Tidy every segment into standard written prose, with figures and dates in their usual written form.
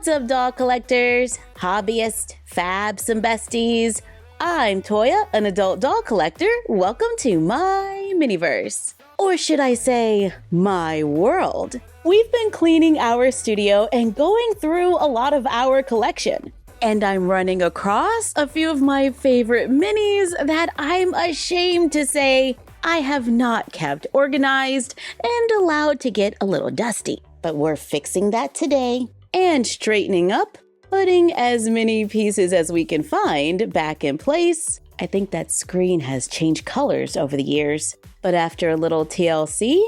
What's up, doll collectors, hobbyists, fabs, and besties? I'm Toya, an adult doll collector. Welcome to my miniverse. Or should I say, my world. We've been cleaning our studio and going through a lot of our collection. And I'm running across a few of my favorite minis that I'm ashamed to say I have not kept organized and allowed to get a little dusty. But we're fixing that today and straightening up, putting as many pieces as we can find back in place. I think that screen has changed colors over the years, but after a little TLC,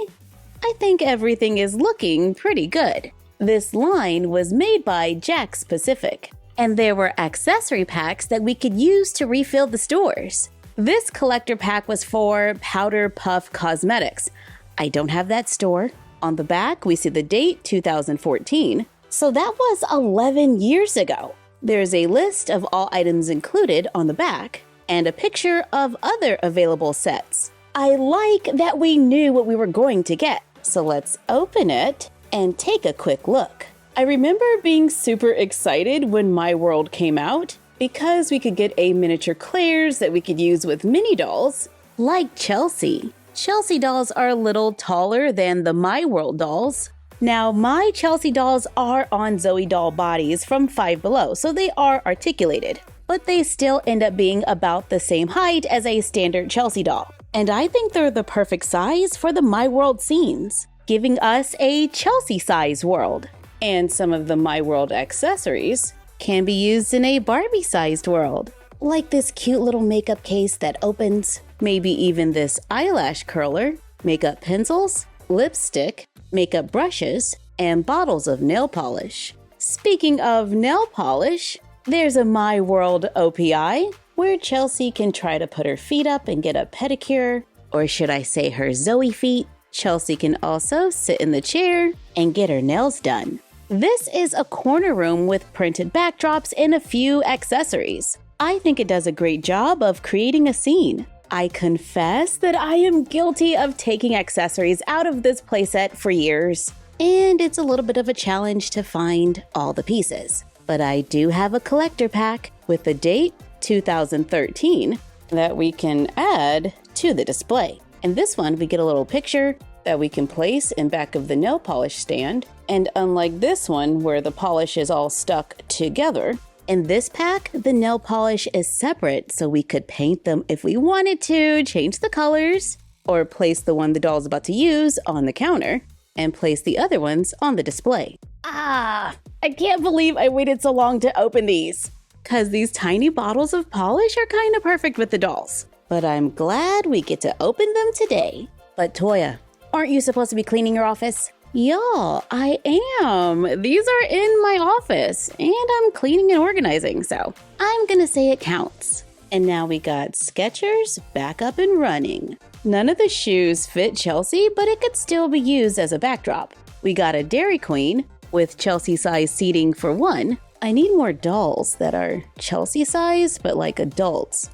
I think everything is looking pretty good. This line was made by Jack's Pacific, and there were accessory packs that we could use to refill the stores. This collector pack was for Powder Puff Cosmetics. I don't have that store. On the back, we see the date 2014. So that was 11 years ago. There's a list of all items included on the back and a picture of other available sets. I like that we knew what we were going to get, so let's open it and take a quick look. I remember being super excited when My World came out because we could get a miniature Claire's that we could use with mini dolls, like Chelsea. Chelsea dolls are a little taller than the My World dolls. Now, my Chelsea dolls are on Zoe doll bodies from 5 Below, so they are articulated, but they still end up being about the same height as a standard Chelsea doll. And I think they're the perfect size for the My World scenes, giving us a Chelsea-sized world. And some of the My World accessories can be used in a Barbie-sized world, like this cute little makeup case that opens, maybe even this eyelash curler, makeup pencils, lipstick, makeup brushes, and bottles of nail polish. Speaking of nail polish, there's a My World OPI where Chelsea can try to put her feet up and get a pedicure, or should I say her Zoe feet. Chelsea can also sit in the chair and get her nails done. This is a corner room with printed backdrops and a few accessories. I think it does a great job of creating a scene. I confess that I am guilty of taking accessories out of this playset for years, and it's a little bit of a challenge to find all the pieces. But I do have a collector pack with the date 2013 that we can add to the display. In this one, we get a little picture that we can place in back of the nail polish stand, and unlike this one where the polish is all stuck together, in this pack, the nail polish is separate, so we could paint them if we wanted to, change the colors, or place the one the doll's about to use on the counter, and place the other ones on the display. I can't believe I waited so long to open these, because these tiny bottles of polish are kind of perfect with the dolls. But I'm glad we get to open them today. But Toya, aren't you supposed to be cleaning your office? Y'all, I am. These are in my office, and I'm cleaning and organizing, so I'm gonna say it counts. And now we got Skechers back up and running. None of the shoes fit Chelsea, but it could still be used as a backdrop. We got a Dairy Queen with Chelsea-size seating for one. I need more dolls that are Chelsea-size, but like adults.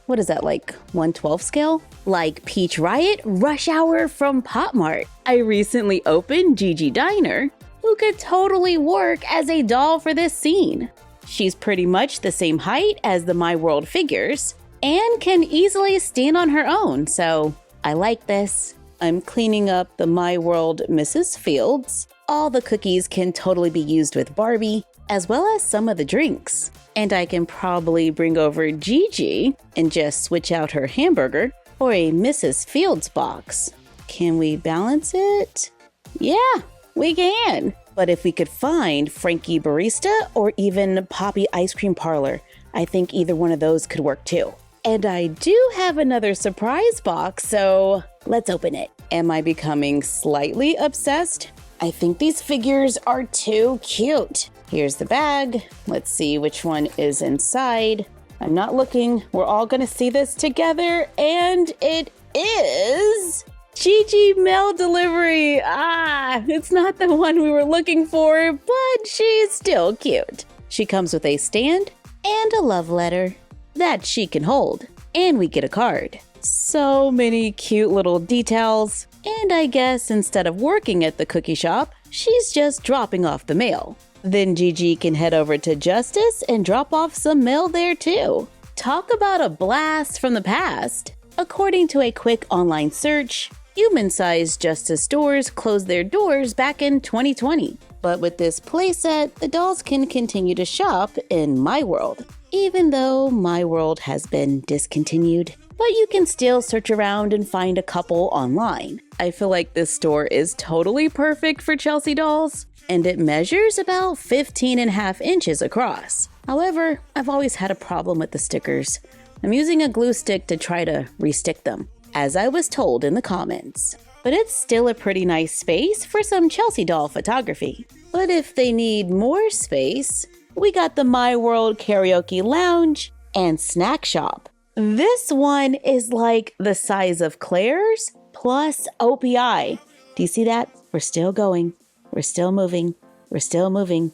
What is that, like 1/12 scale? Like Peach Riot Rush Hour from Pop Mart. I recently opened Gigi Diner, who could totally work as a doll for this scene. She's pretty much the same height as the My World figures and can easily stand on her own, so I like this. I'm cleaning up the My World Mrs. Fields. All the cookies can totally be used with Barbie, as well as some of the drinks. And I can probably bring over Gigi and just switch out her hamburger for a Mrs. Fields box. Can we balance it? Yeah, we can. But if we could find Frankie Barista or even Poppy Ice Cream Parlor, I think either one of those could work too. And I do have another surprise box, so let's open it. Am I becoming slightly obsessed? I think these figures are too cute. Here's the bag. Let's see which one is inside. I'm not looking. We're all gonna see this together, and it is Gigi mail delivery. It's not the one we were looking for, but she's still cute. She comes with a stand and a love letter that she can hold, and we get a card. So many cute little details, and I guess instead of working at the cookie shop, she's just dropping off the mail. Then Gigi can head over to Justice and drop off some mail there too. Talk about a blast from the past. According to a quick online search, human-sized Justice stores closed their doors back in 2020. But with this playset, the dolls can continue to shop in My World, even though My World has been discontinued. But you can still search around and find a couple online. I feel like this store is totally perfect for Chelsea dolls, and it measures about 15.5 inches across. However, I've always had a problem with the stickers. I'm using a glue stick to try to restick them, as I was told in the comments. But it's still a pretty nice space for some Chelsea doll photography. But if they need more space, we got the My World Karaoke Lounge and Snack Shop. This one is like the size of Claire's plus OPI. Do you see that? We're still going. We're still moving. We're still moving.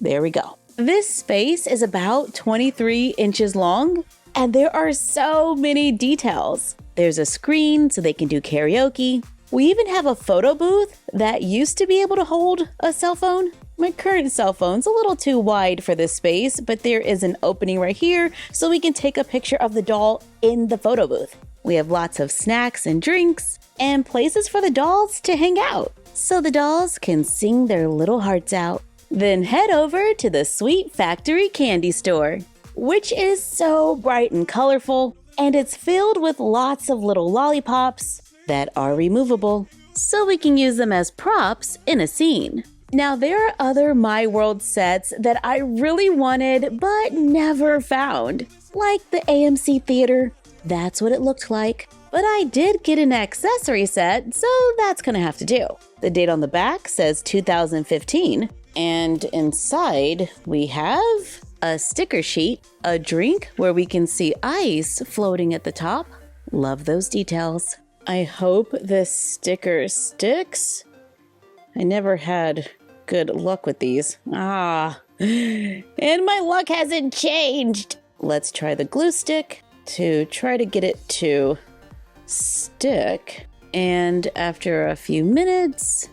There we go. This space is about 23 inches long, and there are so many details. There's a screen so they can do karaoke. We even have a photo booth that used to be able to hold a cell phone. My current cell phone's a little too wide for this space, but there is an opening right here so we can take a picture of the doll in the photo booth. We have lots of snacks and drinks and places for the dolls to hang out, so the dolls can sing their little hearts out. Then head over to the Sweet Factory Candy Store, which is so bright and colorful, and it's filled with lots of little lollipops that are removable, so we can use them as props in a scene. Now, there are other My World sets that I really wanted but never found, like the AMC Theater. That's what it looked like. But I did get an accessory set, so that's gonna have to do. The date on the back says 2015, and inside we have a sticker sheet, a drink where we can see ice floating at the top. Love those details. I hope this sticker sticks. I never had good luck with these. And my luck hasn't changed. Let's try the glue stick to try to get it to stick. And after a few minutes,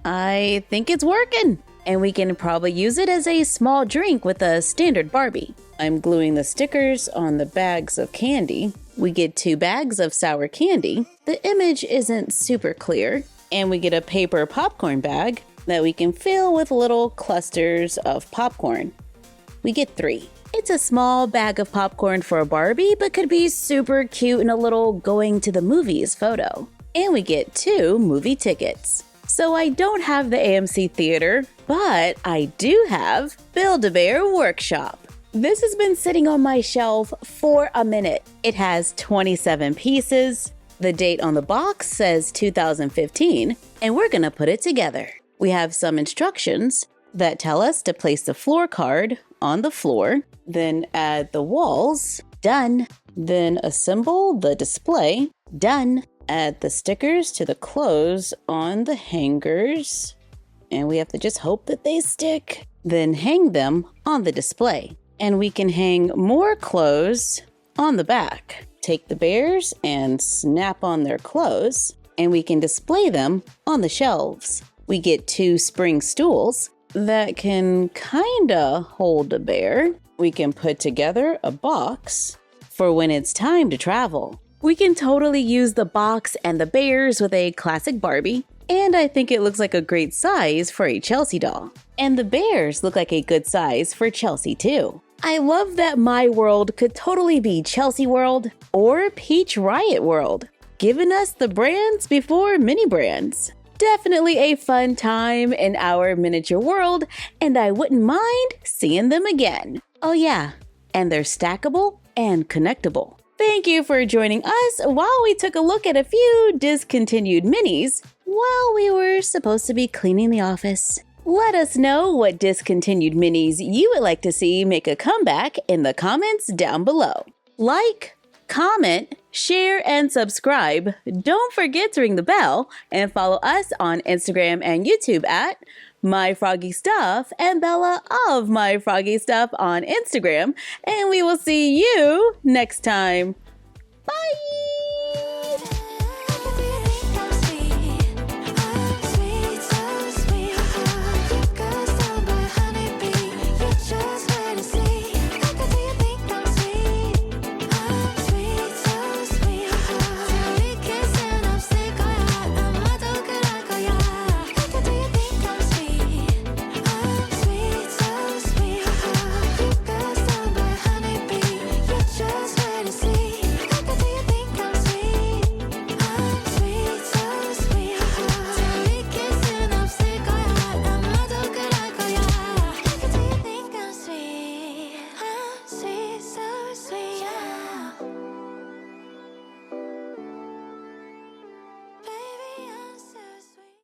I think it's working. And we can probably use it as a small drink with a standard Barbie. I'm gluing the stickers on the bags of candy. We get 2 bags of sour candy. The image isn't super clear. And we get a paper popcorn bag that we can fill with little clusters of popcorn. We get 3. It's a small bag of popcorn for a Barbie, but could be super cute in a little going to the movies photo. And we get 2 movie tickets. So I don't have the AMC Theater, but I do have Build-A-Bear Workshop. This has been sitting on my shelf for a minute. It has 27 pieces. The date on the box says 2015, and we're gonna put it together. We have some instructions that tell us to place the floor card on the floor, then add the walls, done. Then assemble the display, done. Add the stickers to the clothes on the hangers, and we have to just hope that they stick. Then hang them on the display, and we can hang more clothes on the back. Take the bears and snap on their clothes, and we can display them on the shelves. We get 2 spring stools that can kinda hold a bear. We can put together a box for when it's time to travel. We can totally use the box and the bears with a classic Barbie, and I think it looks like a great size for a Chelsea doll. And the bears look like a good size for Chelsea too. I love that My World could totally be Chelsea World or Peach Riot World, giving us the brands before mini brands. Definitely a fun time in our miniature world, and I wouldn't mind seeing them again. Oh yeah, and they're stackable and connectable. Thank you for joining us while we took a look at a few discontinued minis while we were supposed to be cleaning the office. Let us know what discontinued minis you would like to see make a comeback in the comments down below. Like, comment, share, and subscribe. Don't forget to ring the bell and follow us on Instagram and YouTube at MyFroggyStuff and Bella of MyFroggyStuff on Instagram. And we will see you next time. Bye!